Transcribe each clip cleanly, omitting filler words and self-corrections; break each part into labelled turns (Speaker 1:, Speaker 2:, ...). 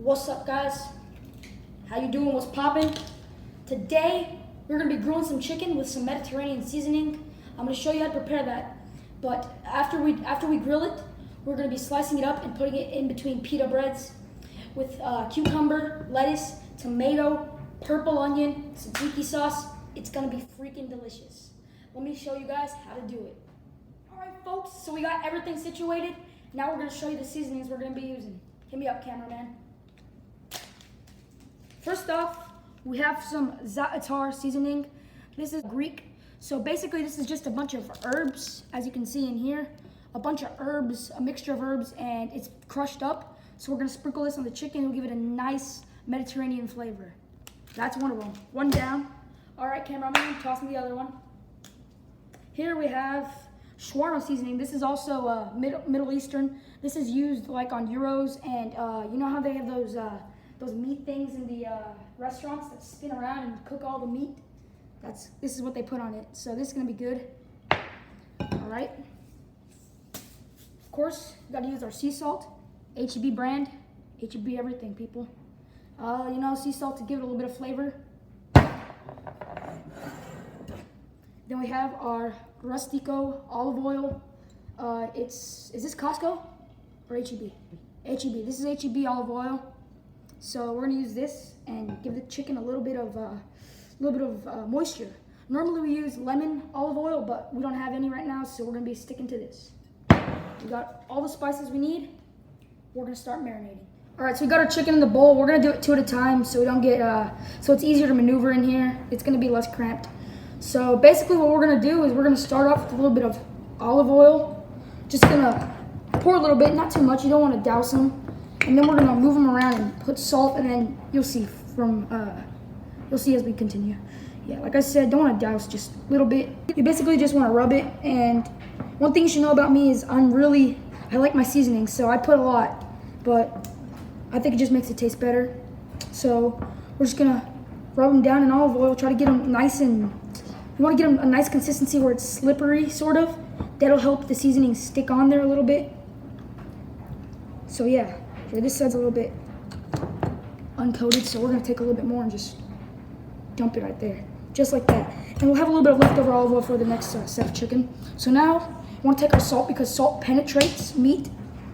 Speaker 1: What's up, guys? How you doing? What's poppin'? Today we're gonna be grilling some chicken with some Mediterranean seasoning. I'm gonna show you how to prepare that. But after we grill it, we're gonna be slicing it up and putting it in between pita breads with cucumber, lettuce, tomato, purple onion, tzatziki sauce. It's gonna be freaking delicious. Let me show you guys how to do it. All right, folks. So we got everything situated. Now we're gonna show you the seasonings we're gonna be using. Hit me up, cameraman. First off, we have some za'atar seasoning. This is Greek. So basically this is just a bunch of herbs, as you can see in here. A bunch of herbs, a mixture of herbs, and it's crushed up. So we're gonna sprinkle this on the chicken. We'll give it a nice Mediterranean flavor. That's one of them. One down. All right, cameraman, toss me the other one. Here we have shawarma seasoning. This is also Middle Eastern. This is used like on gyros, and you know how they have those meat things in the restaurants that spin around and cook all the meat? This is what they put on it. So this is gonna be good. All right. Of course, we gotta use our sea salt, HEB brand, HEB everything, people. You know, sea salt to give it a little bit of flavor. Then we have our Rustico olive oil. Is this Costco or HEB? HEB. This is HEB olive oil. So we're gonna use this and give the chicken a little bit of moisture. Normally we use lemon olive oil, but we don't have any right now, so we're gonna be sticking to this. We got all the spices we need. We're gonna start marinating. All right, so we got our chicken in the bowl. We're gonna do it two at a time, so we don't get so it's easier to maneuver in here. It's gonna be less cramped. So basically, what we're gonna do is we're gonna start off with a little bit of olive oil. Just gonna pour a little bit, not too much. You don't want to douse them. And then we're gonna move them around and put salt, and then you'll see as we continue. Yeah, like I said, don't want to douse, just a little bit. You basically just want to rub it. And one thing you should know about me is I like my seasoning, so I put a lot, but I think it just makes it taste better. So we're just gonna rub them down in olive oil, try to get them nice, and you want to get them a nice consistency where it's slippery, sort of. That'll help the seasoning stick on there a little bit. So yeah. Okay, this side's a little bit uncoated, so we're gonna take a little bit more and just dump it right there, just like that. And we'll have a little bit of leftover olive oil for the next set of chicken. So now, we wanna take our salt because salt penetrates meat.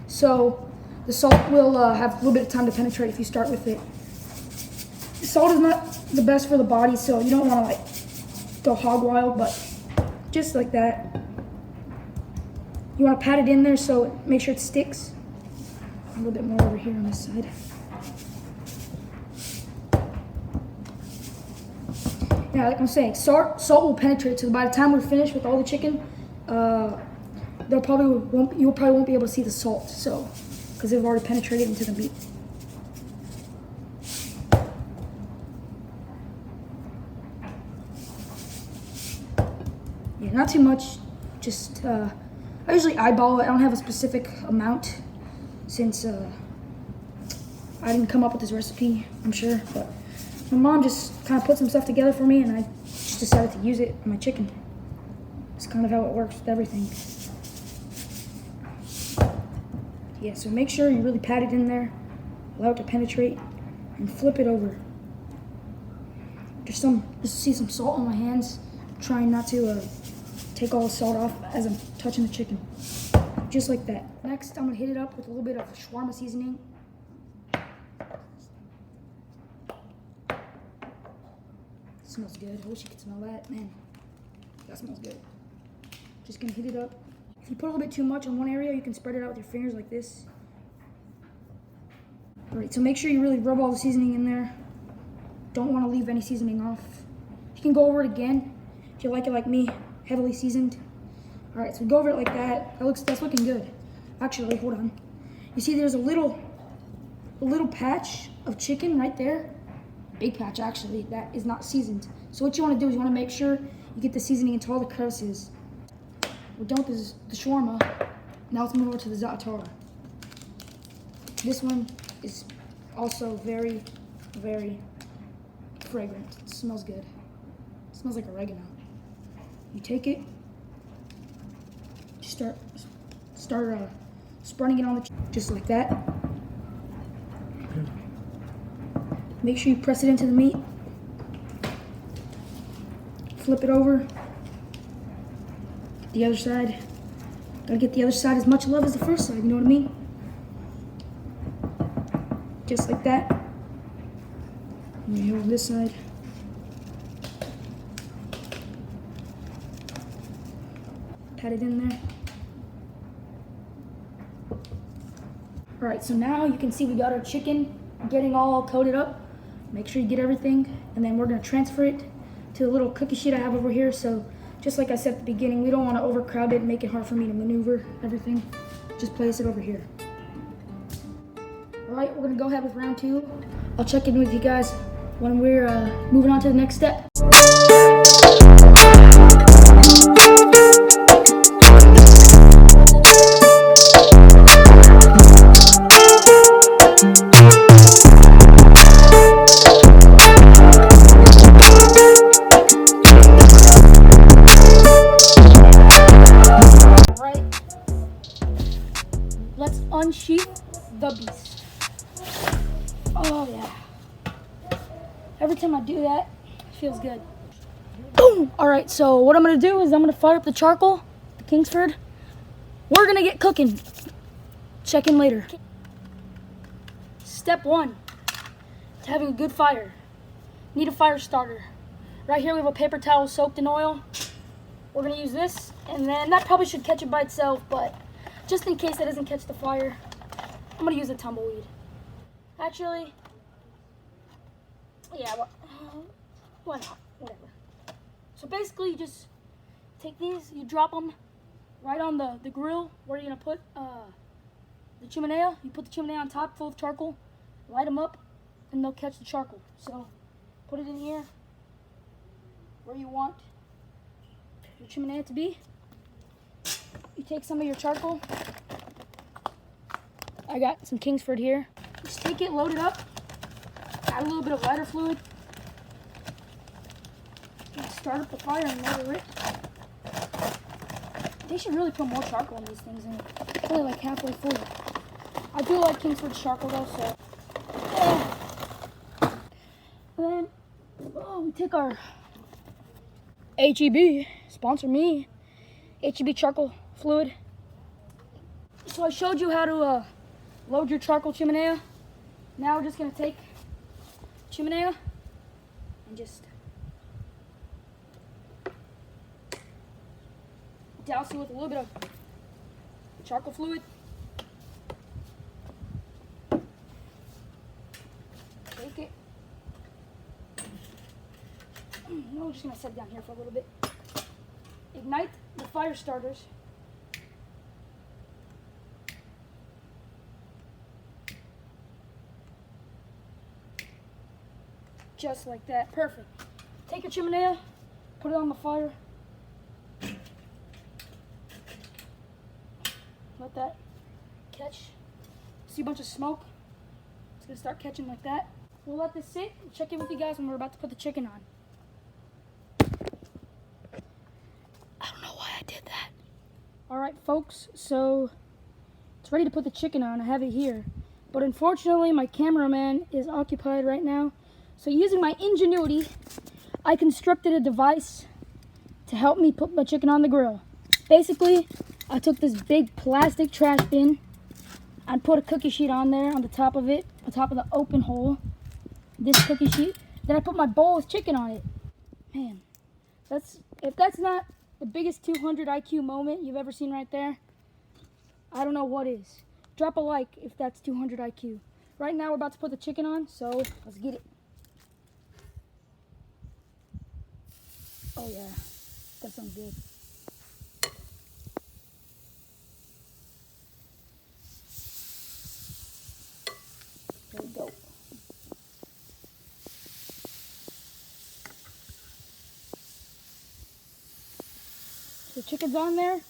Speaker 1: So the salt will have a little bit of time to penetrate if you start with it. Salt is not the best for the body, so you don't wanna like go hog wild, but just like that. You wanna pat it in there so make sure it sticks. A little bit more over here on this side. Yeah, like I'm saying, salt will penetrate. So by the time we're finished with all the chicken, you probably won't be able to see the salt. So, because they've already penetrated into the meat. Yeah, not too much. Just I usually eyeball it. I don't have a specific amount, since I didn't come up with this recipe, I'm sure, but my mom just kind of put some stuff together for me, and I just decided to use it on my chicken. It's kind of how it works with everything. Yeah, so make sure you really pat it in there, allow it to penetrate, and flip it over. Just see some salt on my hands. I'm trying not to take all the salt off as I'm touching the chicken. Just like that. Next, I'm gonna hit it up with a little bit of shawarma seasoning. Smells good. I wish you could smell that. Man, that smells good. Just gonna hit it up. If you put a little bit too much on one area, you can spread it out with your fingers like this. All right, so make sure you really rub all the seasoning in there. Don't want to leave any seasoning off. You can go over it again if you like it like me, heavily seasoned. All right, so go over it like that. That's looking good. Actually, hold on. You see there's a little patch of chicken right there. Big patch, actually, that is not seasoned. So what you want to do is you want to make sure you get the seasoning into all the crevices. We're done with the shawarma. Now let's move over to the za'atar. This one is also very, very fragrant. It smells good. It smells like oregano. You take it, start spreading it on the just like that. Make sure you press it into the meat. Flip it over. The other side. Gotta get the other side as much love as the first side, you know what I mean? Just like that. And here on this side. Pat it in there. Alright, so now you can see we got our chicken getting all coated up. Make sure you get everything, and then we're gonna transfer it to the little cookie sheet I have over here. So just like I said at the beginning, we don't want to overcrowd it and make it hard for me to maneuver everything. Just place it over here. Alright, we're gonna go ahead with round 2. I'll check in with you guys when we're moving on to the next step. Let's unsheath the beast. Oh yeah. Every time I do that, it feels good. Boom! Alright, so what I'm gonna do is I'm gonna fire up the charcoal, the Kingsford. We're gonna get cooking. Check in later. Step 1 to having a good fire. Need a fire starter. Right here we have a paper towel soaked in oil. We're gonna use this, and then that probably should catch it by itself, but just in case that doesn't catch the fire, I'm gonna use a tumbleweed. Actually, yeah, well, why not? Whatever. So basically, you just take these, you drop them right on the grill where you're gonna put the chimenea. You put the chimenea on top, full of charcoal, light them up, and they'll catch the charcoal. So put it in here where you want your chimenea to be. You take some of your charcoal. I got some Kingsford here. Just take it, load it up, add a little bit of lighter fluid, and start up the fire and lower it. They should really put more charcoal in these things, and it's only like halfway full. I do like Kingsford's charcoal though, so. Then, we take our HEB, sponsor me, HEB charcoal fluid. So I showed you how to load your charcoal chimenea. Now we're just gonna take chimenea and just douse it with a little bit of charcoal fluid. Take it. No, we're just gonna set it down here for a little bit. Ignite the fire starters. Just like that. Perfect. Take your chimenea, put it on the fire. Let that catch. See a bunch of smoke? It's gonna start catching like that. We'll let this sit and check in with you guys when we're about to put the chicken on. I don't know why I did that. Alright folks, so it's ready to put the chicken on. I have it here. But unfortunately my cameraman is occupied right now. So using my ingenuity, I constructed a device to help me put my chicken on the grill. Basically, I took this big plastic trash bin and put a cookie sheet on there on the top of it, on top of the open hole, this cookie sheet. Then I put my bowl with chicken on it. Man, if that's not the biggest 200 IQ moment you've ever seen right there, I don't know what is. Drop a like if that's 200 IQ. Right now we're about to put the chicken on, so let's get it. Oh yeah, that sounds good. There we go. So the chicken's on there.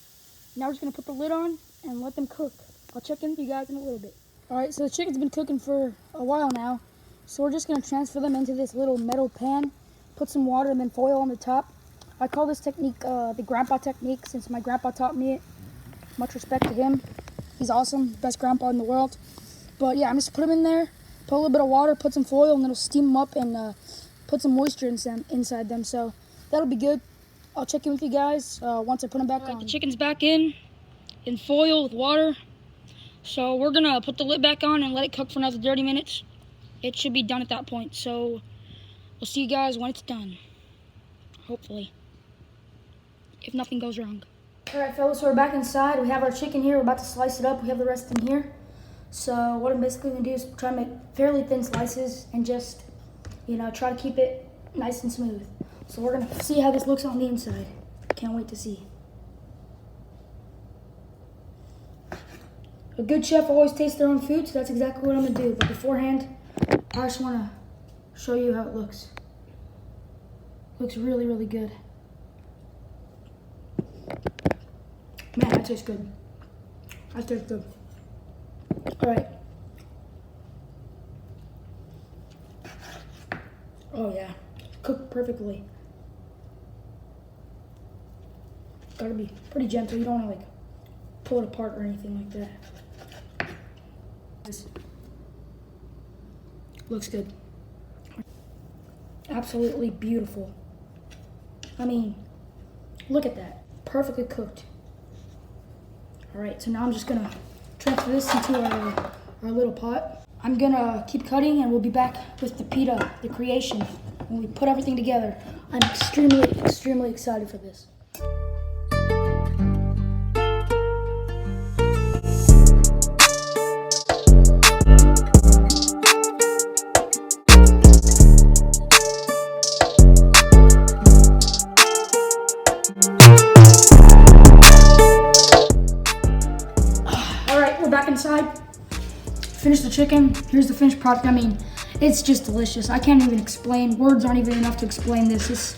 Speaker 1: Now we're just gonna put the lid on and let them cook. I'll check in with you guys in a little bit. All right, so the chicken's been cooking for a while now. So we're just gonna transfer them into this little metal pan, put some water and then foil on the top. I call this technique the grandpa technique since my grandpa taught me it. Much respect to him. He's awesome, best grandpa in the world. But yeah, I'm just put them in there, put a little bit of water, put some foil, and it'll steam them up and put some moisture inside them. So that'll be good. I'll check in with you guys once I put them back on. The chicken's back in foil with water. So we're gonna put the lid back on and let it cook for another 30 minutes. It should be done at that point. So we'll see you guys when it's done. Hopefully. If nothing goes wrong. All right, fellas, so we're back inside. We have our chicken here. We're about to slice it up. We have the rest in here. So what I'm basically gonna do is try to make fairly thin slices and just, try to keep it nice and smooth. So we're gonna see how this looks on the inside. Can't wait to see. A good chef always tastes their own food, so that's exactly what I'm gonna do. But beforehand, I just wanna show you how it looks. Looks really, really good. Man, that tastes good. That tastes good. All right. Oh yeah, cooked perfectly. Gotta be pretty gentle. You don't wanna pull it apart or anything like that. This looks good. Absolutely beautiful. I mean, look at that. Perfectly cooked. All right, so now I'm just gonna transfer this into our little pot. I'm gonna keep cutting and we'll be back with the pita, the creation, when we put everything together. I'm extremely, extremely excited for this. We're back inside. Finished the chicken. Here's the finished product. I mean, it's just delicious. I can't even explain. Words aren't even enough to explain this.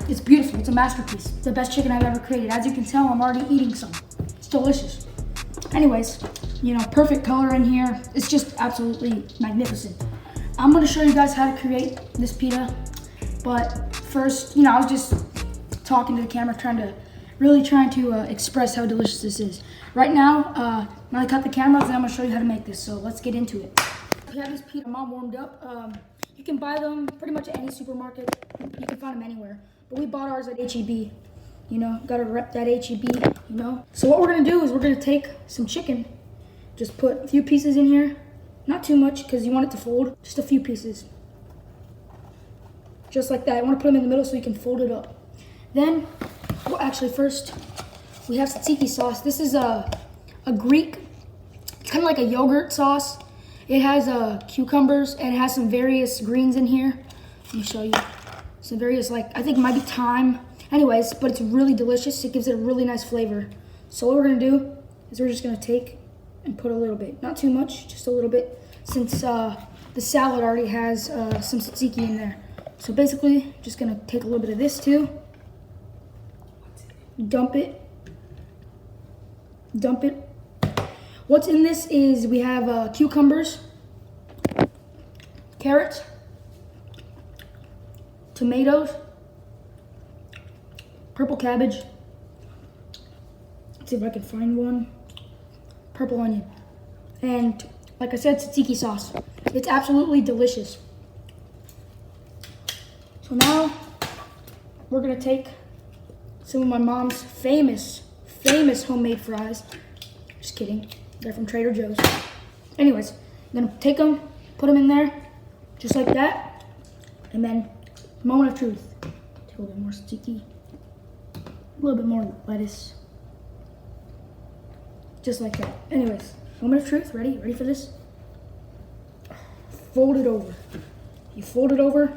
Speaker 1: It's beautiful. It's a masterpiece. It's the best chicken I've ever created. As you can tell, I'm already eating some. It's delicious. Anyways, perfect color in here. It's just absolutely magnificent. I'm gonna show you guys how to create this pita. But first, I was just talking to the camera, trying to express how delicious this is. Right now, when I cut the cameras, I'm gonna show you how to make this. So let's get into it. We have this pita mom warmed up. You can buy them pretty much at any supermarket. You can find them anywhere. But we bought ours at H-E-B. Gotta rep that H-E-B, So what we're gonna do is we're gonna take some chicken, just put a few pieces in here. Not too much, because you want it to fold. Just a few pieces. Just like that. I wanna put them in the middle so you can fold it up. Then, well, actually first, we have tzatziki sauce. This is a Greek, it's kind of like a yogurt sauce. It has cucumbers and it has some various greens in here. Let me show you. Some various, I think it might be thyme. Anyways, but it's really delicious. It gives it a really nice flavor. So what we're gonna do is we're just gonna take and put a little bit. Not too much, just a little bit, since the salad already has some tzatziki in there. So basically, just gonna take a little bit of this too. Dump it. What's in this is we have cucumbers, carrots, tomatoes, purple cabbage. Let's see if I can find one. Purple onion. And like I said, tzatziki sauce. It's absolutely delicious. So now we're gonna take some of my mom's famous homemade fries. Just kidding, they're from Trader Joe's. Anyways, I'm gonna take them, put them in there, just like that. And then, moment of truth. Take a little bit more tzatziki, a little bit more lettuce. Just like that. Anyways, moment of truth, ready for this? Fold it over. You fold it over.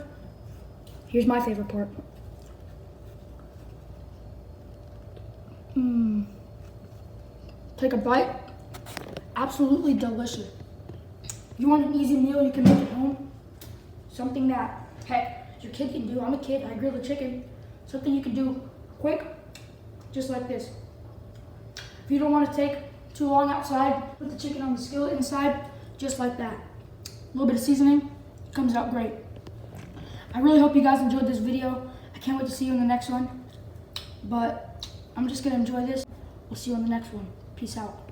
Speaker 1: Here's my favorite part. Take a bite. Absolutely delicious. You want an easy meal you can make at home? Something that, heck, your kid can do. I'm a kid, I grill the chicken. Something you can do quick, just like this. If you don't want to take too long outside, put the chicken on the skillet inside, just like that. A little bit of seasoning, comes out great. I really hope you guys enjoyed this video. I can't wait to see you in the next one. But I'm just gonna enjoy this. We'll see you on the next one. Peace out.